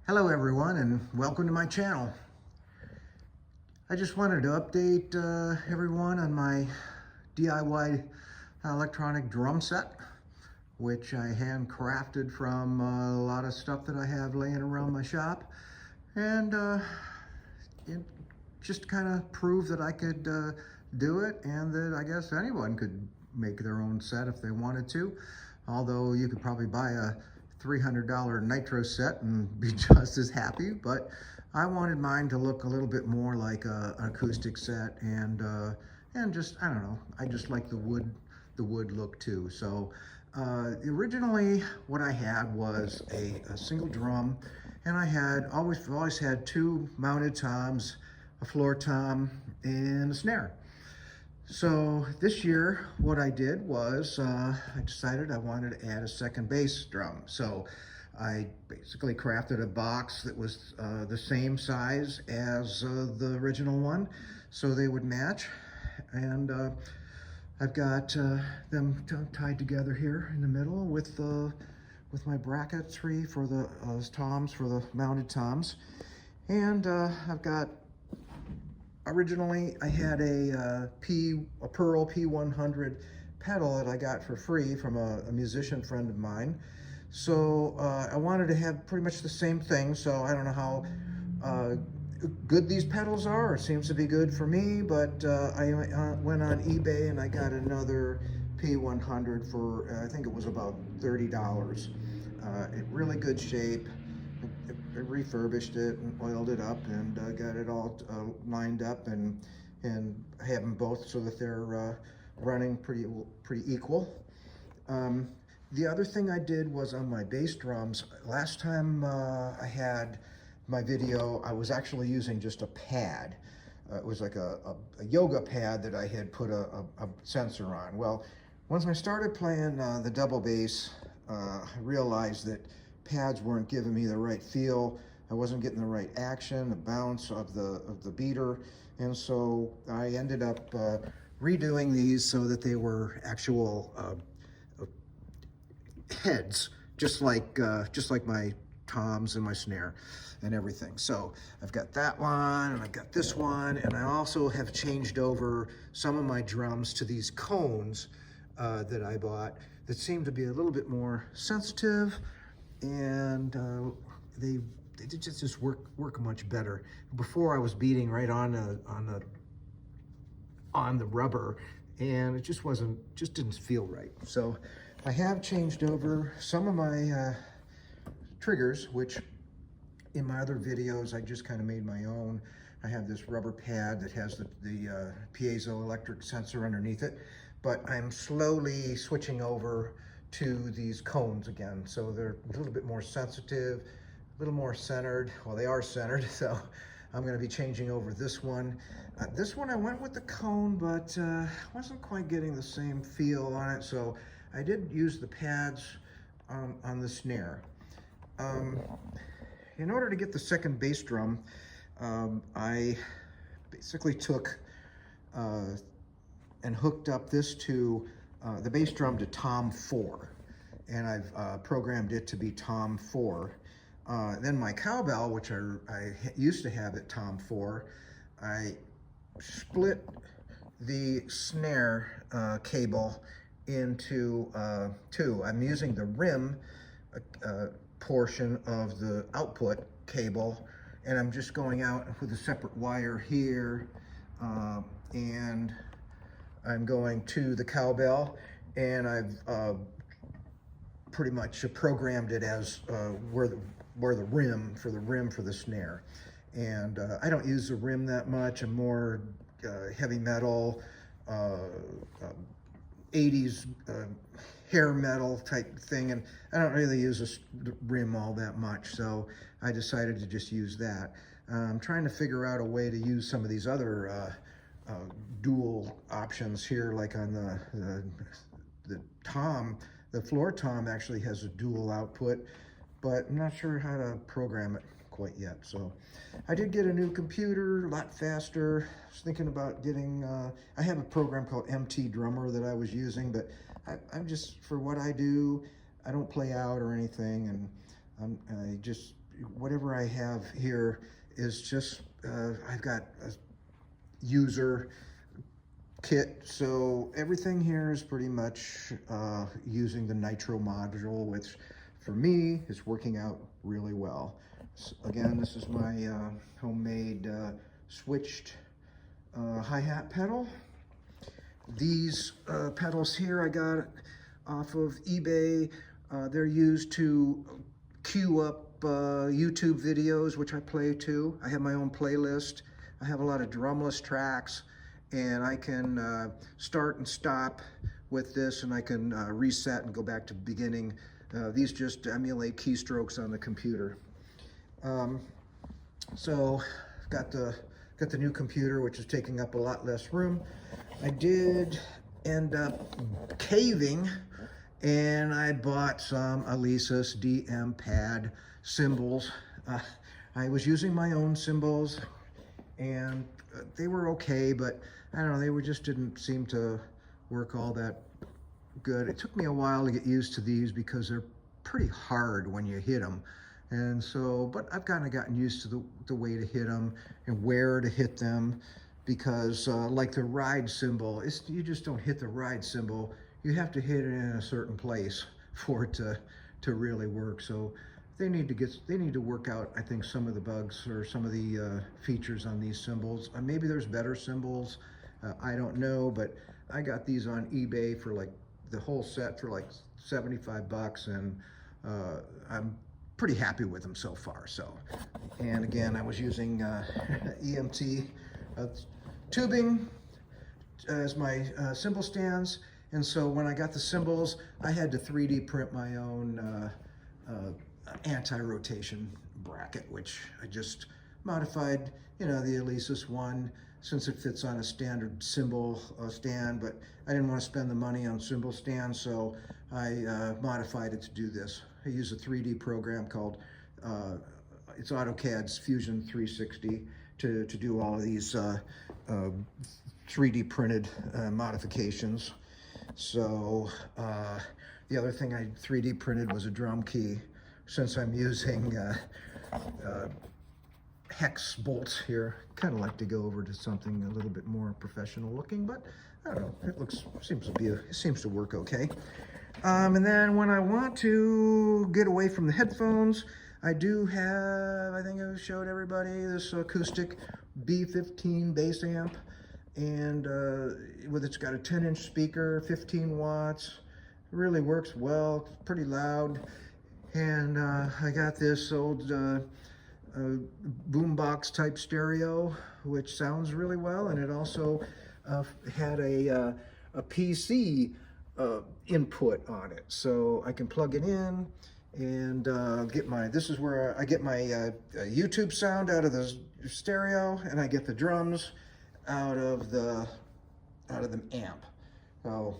Hello everyone and welcome to my channel. I just wanted to update everyone on my DIY electronic drum set, which I handcrafted from a lot of stuff that I have laying around my shop, and it just kind of proved that I could do it, and that I guess anyone could make their own set if they wanted to, although you could probably buy a $300 nitro set and be just as happy. But I wanted mine to look a little bit more like an acoustic set, and just, I don't know, I just like the wood look too. So originally what I had was a single drum, and I had always had two mounted toms, a floor tom, and a snare. So this year, what I did was I decided I wanted to add a second bass drum. So I basically crafted a box that was the same size as the original one, so they would match. And I've got them tied together here in the middle with my bracket tree for the toms, for the mounted toms. And I've got, originally I had a Pearl P100 pedal that I got for free from a musician friend of mine. So I wanted to have pretty much the same thing. So I don't know how good these pedals are. It seems to be good for me, but I went on eBay and I got another P100 for, I think it was about $30. In really good shape. I refurbished it and oiled it up and got it all lined up and have them both so that they're running pretty equal. The other thing I did was on my bass drums. Last time I had my video, I was actually using just a pad. It was like a yoga pad that I had put a sensor on. Well, once I started playing the double bass, I realized that pads weren't giving me the right feel. I wasn't getting the right action, the bounce of the beater, and so I ended up redoing these so that they were actual heads, just like my toms and my snare and everything. So I've got that one and I've got this one, and I also have changed over some of my drums to these cones that I bought that seem to be a little bit more sensitive, and they just work much better. Before I was beating right on the rubber, and it just didn't feel right. So I have changed over some of my triggers, which in my other videos I just kind of made my own. I have this rubber pad that has the piezoelectric sensor underneath it, but I'm slowly switching over to these cones again. So they're a little bit more sensitive, a little more centered. Well, they are centered, so I'm going to be changing over this one. This one I went with the cone, but wasn't quite getting the same feel on it, so I did use the pads on the snare. In order to get the second bass drum, I basically took and hooked up this to the bass drum to Tom 4, and I've programmed it to be Tom 4. Then my cowbell, which I used to have at Tom 4, I split the snare cable into two. I'm using the rim portion of the output cable, and I'm just going out with a separate wire here, and I'm going to the cowbell, and I've pretty much programmed it as where the rim for the snare. And I don't use the rim that much. I'm more heavy metal, 80s hair metal type thing, and I don't really use a rim all that much, so I decided to just use that. I'm trying to figure out a way to use some of these other dual options here, like on the tom. The floor tom actually has a dual output, but I'm not sure how to program it quite yet. So I did get a new computer, a lot faster. I was thinking about getting, I have a program called MT Drummer that I was using, but I'm just, for what I do, I don't play out or anything, and I just whatever I have here is just, I've got a user kit, so everything here is pretty much using the Nitro module, which for me is working out really well. So again, this is my homemade switched hi-hat pedal. These pedals here I got off of eBay. They're used to queue up YouTube videos, which I play to. I have my own playlist. I have a lot of drumless tracks, and I can start and stop with this, and I can reset and go back to the beginning. These just emulate keystrokes on the computer. So got the new computer, which is taking up a lot less room. I did end up caving, and I bought some Alesis DM pad cymbals. I was using my own cymbals, and they were okay, but I don't know, they just didn't seem to work all that good. It took me a while to get used to these because they're pretty hard when you hit them. And so, but I've kind of gotten used to the way to hit them and where to hit them, because like the ride cymbal, you just don't hit the ride cymbal. You have to hit it in a certain place for it to really work. So they need to work out, I think, some of the bugs or some of the features on these cymbals. Maybe there's better cymbals, I don't know, but I got these on eBay for like the whole set for like 75 bucks, and I'm pretty happy with them so far. So, and again, I was using EMT tubing as my cymbal stands, and so when I got the cymbals, I had to 3D print my own anti-rotation bracket, which I just modified, the Alesis one, since it fits on a standard cymbal stand, but I didn't want to spend the money on cymbal stands, so I modified it to do this. I use a 3D program called, it's AutoCAD's Fusion 360 to do all of these 3D printed modifications. So the other thing I 3D printed was a drum key, since I'm using hex bolts here. Kind of like to go over to something a little bit more professional looking, but I don't know, it seems to work okay. And then when I want to get away from the headphones, I do have, I think I showed everybody, this acoustic B15 bass amp, and it's got a 10-inch speaker, 15 watts. It really works well, it's pretty loud. And I got this old boombox type stereo, which sounds really well, and it also had a PC input on it, so I can plug it in and get this is where I get my YouTube sound out of the stereo, and I get the drums out of the amp. So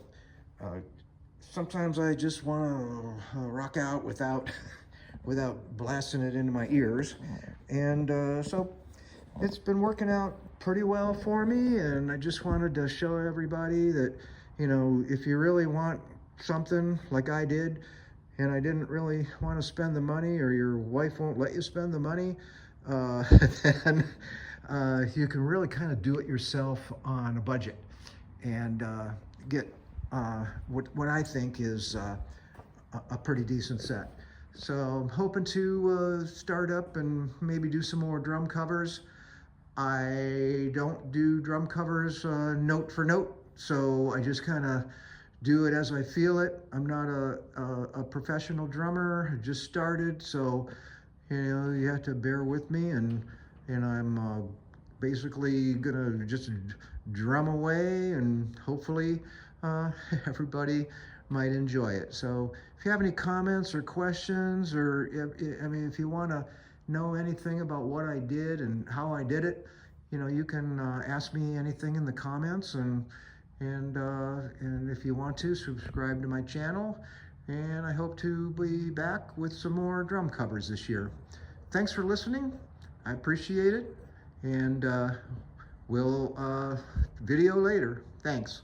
sometimes I just want to rock out without blasting it into my ears, and so it's been working out pretty well for me. And I just wanted to show everybody that, if you really want something like I did, and I didn't really want to spend the money, or your wife won't let you spend the money, then you can really kind of do it yourself on a budget and get what I think is a pretty decent set. So I'm hoping to start up and maybe do some more drum covers. I don't do drum covers note for note, so I just kind of do it as I feel it. I'm not a professional drummer, I just started, so you have to bear with me, and I'm basically gonna just drum away, and hopefully everybody might enjoy it. So if you have any comments or questions, or if you want to know anything about what I did and how I did it, you can ask me anything in the comments, and if you want to, subscribe to my channel, and I hope to be back with some more drum covers this year. Thanks for listening. I appreciate it, and we'll video later. Thanks.